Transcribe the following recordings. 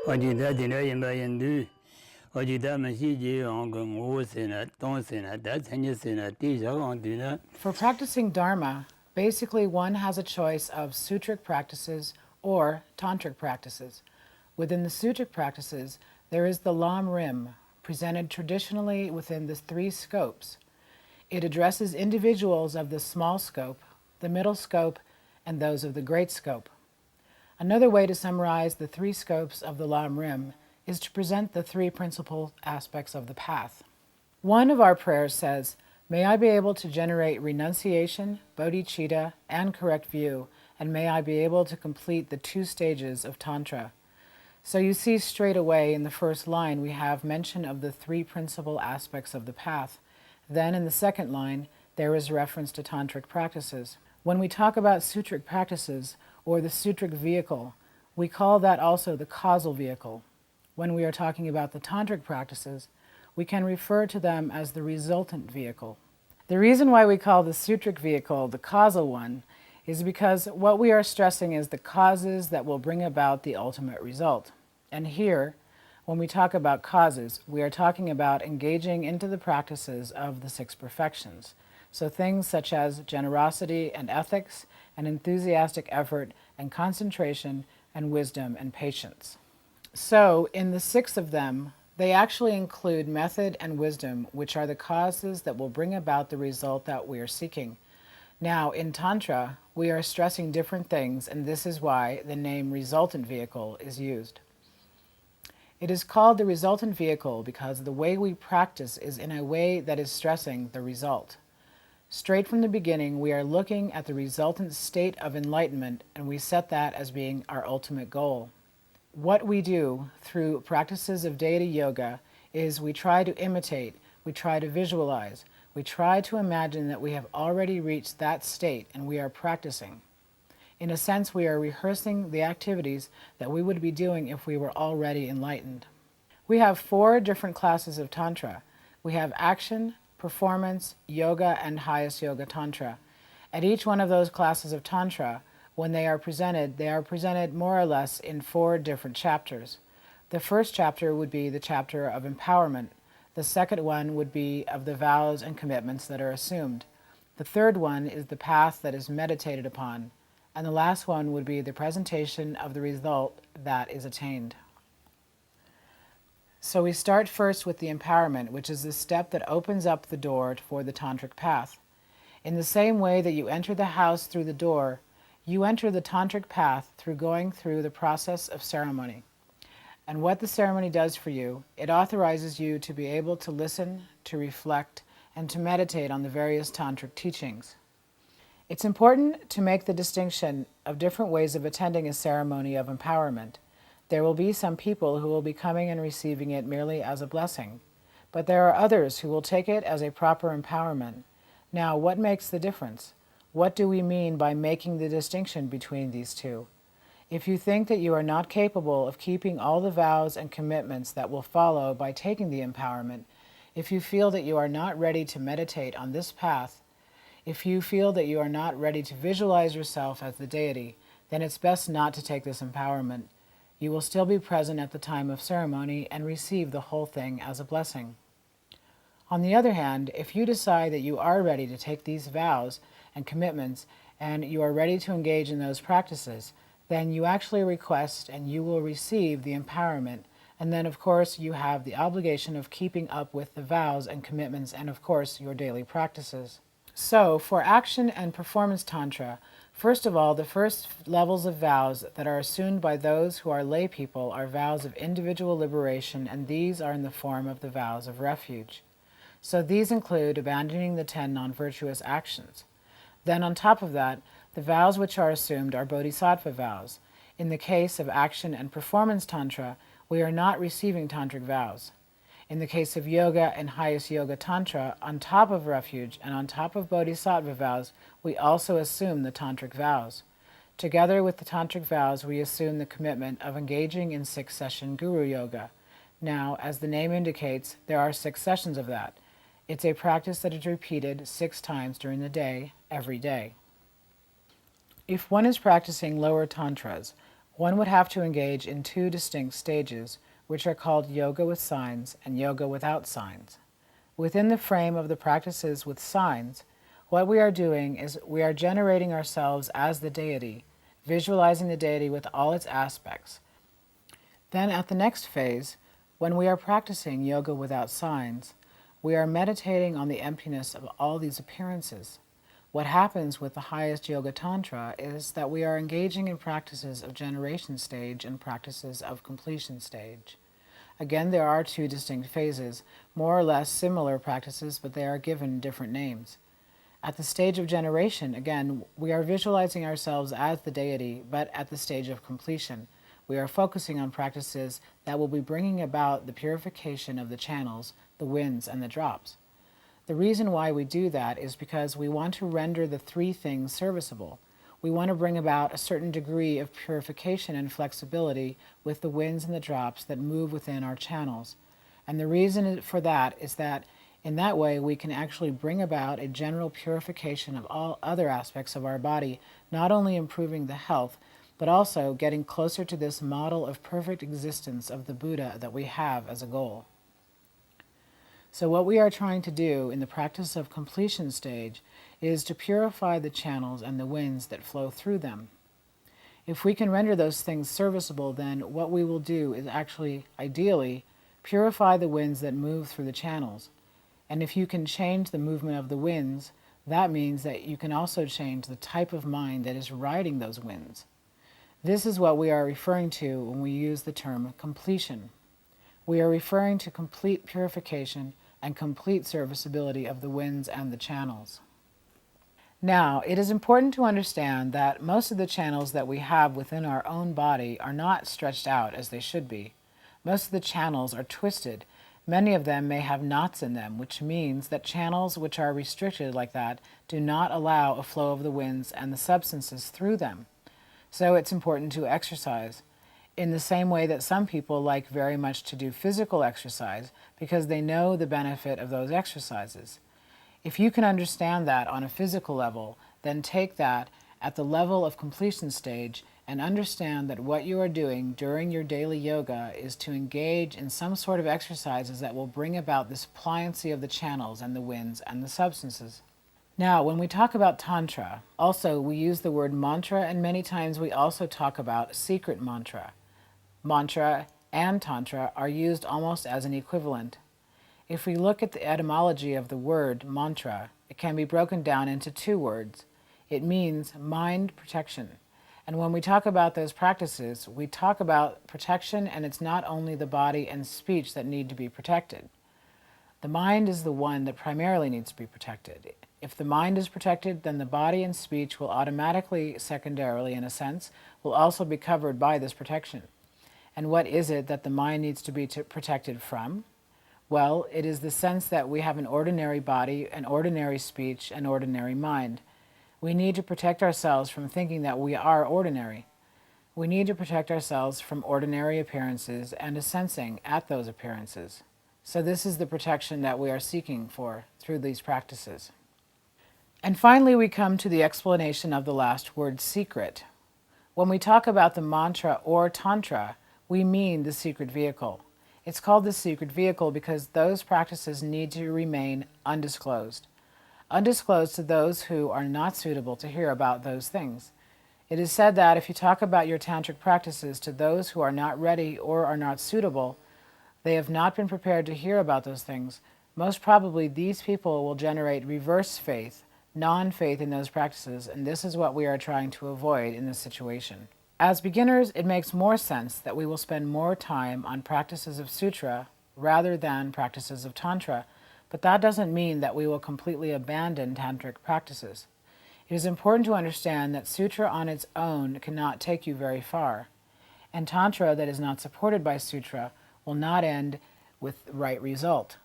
어디다 지나야 마연두 어디다 마시지 on건 오세나 돈세나 다 생겼으나 뒤져온디나. For practicing Dharma, basically one has a choice of sutric practices or tantric practices. Within the sutric practices, there is the Lam Rim, presented traditionally within the three scopes. It addresses individuals of the small scope, the middle scope, and those of the great scope. Another way to summarize the three scopes of the Lam Rim is to present the three principal aspects of the path. One of our prayers says, "May I be able to generate renunciation, bodhicitta, and correct view, and may I be able to complete the 2 stages of Tantra." So you see straight away in the first line we have mention of the 3 principal aspects of the path. Then in the second line there is reference to tantric practices. When we talk about sutric practices, or the sutric vehicle, we call that also the causal vehicle. When we are talking about the tantric practices, we can refer to them as the resultant vehicle. The reason why we call the sutric vehicle the causal one is because what we are stressing is the causes that will bring about the ultimate result. And here, when we talk about causes, we are talking about engaging into the practices of the 6 perfections. So things such as generosity and ethics, and enthusiastic effort and concentration and wisdom and patience. So in the 6 of them, they actually include method and wisdom, which are the causes that will bring about the result that we are seeking. Now, in Tantra, we are stressing different things, and this is why the name resultant vehicle is used. It is called the resultant vehicle because the way we practice is in a way that is stressing the result. Straight from the beginning, we are looking at the resultant state of enlightenment, and we set that as being our ultimate goal. What we do through practices of deity yoga is we try to imitate, we try to visualize, we try to imagine that we have already reached that state and we are practicing. In a sense, we are rehearsing the activities that we would be doing if we were already enlightened. We have 4 different classes of Tantra. We have action, performance, yoga, and highest yoga Tantra. At each one of those classes of Tantra, when they are presented more or less in 4 different chapters. The first chapter would be the chapter of empowerment. The second one would be of the vows and commitments that are assumed. The third one is the path that is meditated upon. And the last one would be the presentation of the result that is attained. So we start first with the empowerment, which is the step that opens up the door for the tantric path. In the same way that you enter the house through the door, you enter the tantric path through going through the process of ceremony. And what the ceremony does for you, it authorizes you to be able to listen, to reflect, and to meditate on the various tantric teachings. It's important to make the distinction of different ways of attending a ceremony of empowerment. There will be some people who will be coming and receiving it merely as a blessing, but there are others who will take it as a proper empowerment. Now, what makes the difference? What do we mean by making the distinction between these two? If you think that you are not capable of keeping all the vows and commitments that will follow by taking the empowerment, if you feel that you are not ready to meditate on this path, if you feel that you are not ready to visualize yourself as the deity, then it's best not to take this empowerment. You will still be present at the time of ceremony and receive the whole thing as a blessing. On the other hand, if you decide that you are ready to take these vows and commitments and you are ready to engage in those practices, then you actually request and you will receive the empowerment, and then of course you have the obligation of keeping up with the vows and commitments and of course your daily practices. So for action and performance tantra, first of all, the first levels of vows that are assumed by those who are lay people are vows of individual liberation, and these are in the form of the vows of refuge. So these include abandoning the 10 non-virtuous actions. Then on top of that, the vows which are assumed are bodhisattva vows. In the case of action and performance tantra, we are not receiving tantric vows. In the case of yoga and highest yoga tantra, on top of refuge and on top of bodhisattva vows, we also assume the tantric vows. Together with the tantric vows, we assume the commitment of engaging in 6-session guru yoga. Now, as the name indicates, there are 6 sessions of that. It's a practice that is repeated 6 times during the day, every day. If one is practicing lower tantras, One would have to engage in two distinct stages, which are called yoga with signs and yoga without signs. Within the frame of the practices with signs, what we are doing is we are generating ourselves as the deity, visualizing the deity with all its aspects. Then at the next phase, when we are practicing yoga without signs, we are meditating on the emptiness of all these appearances. What happens with the highest yoga tantra is that we are engaging in practices of generation stage and practices of completion stage. Again, there are two distinct phases, more or less similar practices, but they are given different names. At the stage of generation, again, we are visualizing ourselves as the deity, but at the stage of completion, we are focusing on practices that will be bringing about the purification of the channels, the winds, and the drops. The reason why we do that is because we want to render the three things serviceable. We want to bring about a certain degree of purification and flexibility with the winds and the drops that move within our channels. And the reason for that is that in that way we can actually bring about a general purification of all other aspects of our body, not only improving the health, but also getting closer to this model of perfect existence of the Buddha that we have as a goal. So what we are trying to do in the practice of completion stage is to purify the channels and the winds that flow through them. If we can render those things serviceable, then what we will do is actually, ideally, purify the winds that move through the channels. And if you can change the movement of the winds, that means that you can also change the type of mind that is riding those winds. This is what we are referring to when we use the term completion. We are referring to complete purification and complete serviceability of the winds and the channels. Now, it is important to understand that most of the channels that we have within our own body are not stretched out as they should be. Most of the channels are twisted. Many of them may have knots in them, which means that channels which are restricted like that do not allow a flow of the winds and the substances through them. So it's important to exercise, in the same way that some people like very much to do physical exercise because they know the benefit of those exercises. If you can understand that on a physical level, then take that at the level of completion stage and understand that what you are doing during your daily yoga is to engage in some sort of exercises that will bring about this pliancy of the channels and the winds and the substances. Now, when we talk about Tantra, also we use the word mantra, and many times we also talk about secret mantra. Mantra and Tantra are used almost as an equivalent. If we look at the etymology of the word mantra, it can be broken down into two words. It means mind protection. And when we talk about those practices, we talk about protection, and it's not only the body and speech that need to be protected. The mind is the one that primarily needs to be protected. If the mind is protected, then the body and speech will automatically, secondarily in a sense, will also be covered by this protection. And what is it that the mind needs to be protected from? Well, it is the sense that we have an ordinary body, an ordinary speech, an ordinary mind. We need to protect ourselves from thinking that we are ordinary. We need to protect ourselves from ordinary appearances and a sensing at those appearances. So this is the protection that we are seeking for through these practices. And finally, we come to the explanation of the last word, secret. When we talk about the mantra or tantra, we mean the secret vehicle. It's called the secret vehicle because those practices need to remain undisclosed. Undisclosed to those who are not suitable to hear about those things. It is said that if you talk about your tantric practices to those who are not ready or are not suitable, they have not been prepared to hear about those things, most probably these people will generate reverse faith, non-faith in those practices, and this is what we are trying to avoid in this situation. As beginners, it makes more sense that we will spend more time on practices of sutra rather than practices of tantra, but that doesn't mean that we will completely abandon tantric practices. It is important to understand that sutra on its own cannot take you very far, and tantra that is not supported by sutra will not end with the right result.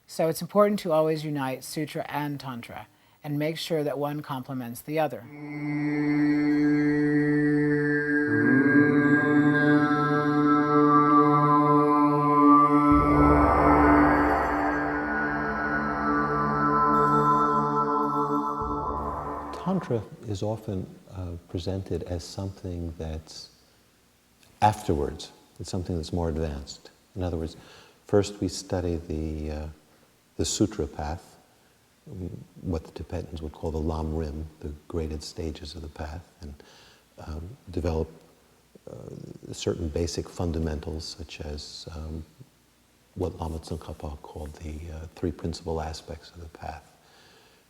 So it's important to always unite sutra and tantra and make sure that one complements the other. Tantra is often presented as something that's afterwards. It's something that's more advanced. In other words, first we study the sutra path, what the Tibetans would call the lam rim, the graded stages of the path, and develop certain basic fundamentals, such as what Lama Tsongkhapa called the three principal aspects of the path: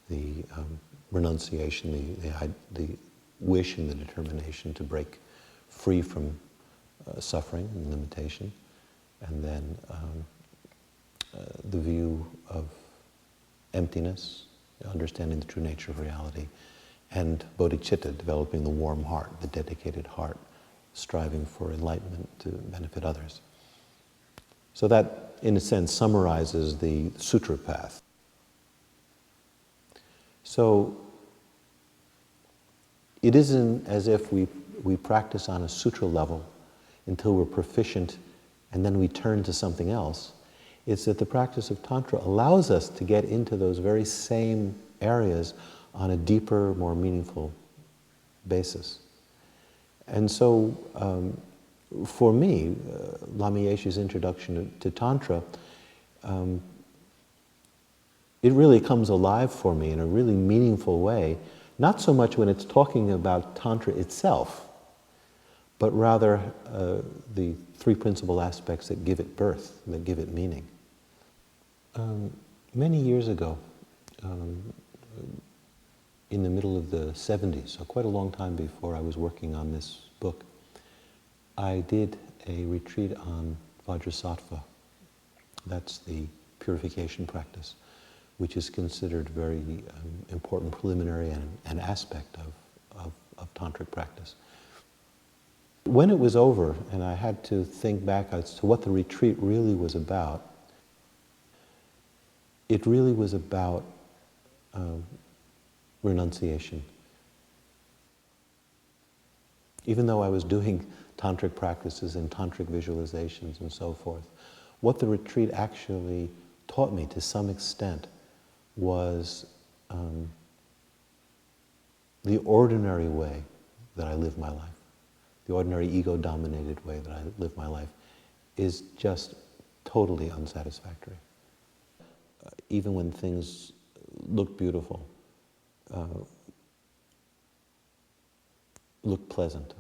the renunciation, the wish and the determination to break free from suffering and limitation, and then the view of emptiness, understanding the true nature of reality, and bodhicitta, developing the warm heart, the dedicated heart, striving for enlightenment to benefit others. So that, in a sense, summarizes the sutra path. So it isn't as if we practice on a sutra level until we're proficient and then we turn to something else. It's that the practice of Tantra allows us to get into those very same areas on a deeper, more meaningful basis. And so, for me, Lama Yeshe's introduction to Tantra, it really comes alive for me in a really meaningful way, not so much when it's talking about Tantra itself, but rather the three principal aspects that give it birth, that give it meaning. Many years ago, in the middle of the 70s, so quite a long time before I was working on this book, I did a retreat on Vajrasattva. That's the purification practice, which is considered very important preliminary and aspect of tantric practice. When it was over, and I had to think back as to what the retreat really was about, it really was about renunciation. Even though I was doing tantric practices and tantric visualizations and so forth, what the retreat actually taught me to some extent was the ordinary way that I live my life, the ordinary ego-dominated way that I live my life, is just totally unsatisfactory. Even when things look beautiful, look pleasant,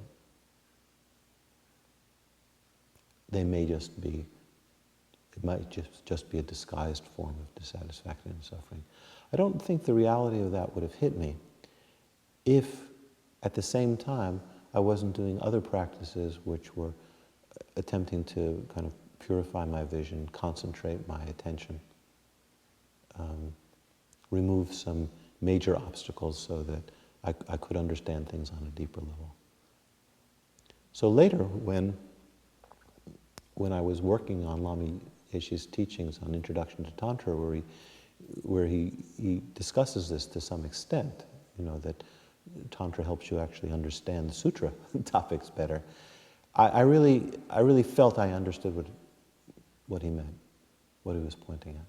they may just be, it might just be a disguised form of dissatisfaction and suffering. I don't think the reality of that would have hit me if, at the same time, I wasn't doing other practices which were attempting to kind of purify my vision, concentrate my attention, remove some major obstacles so that I could understand things on a deeper level. So later, when I was working on Lama Yeshe's teachings on Introduction to Tantra, where he discusses this to some extent, you know, that Tantra helps you actually understand the sutra topics better, I really felt I understood what he meant, what he was pointing at.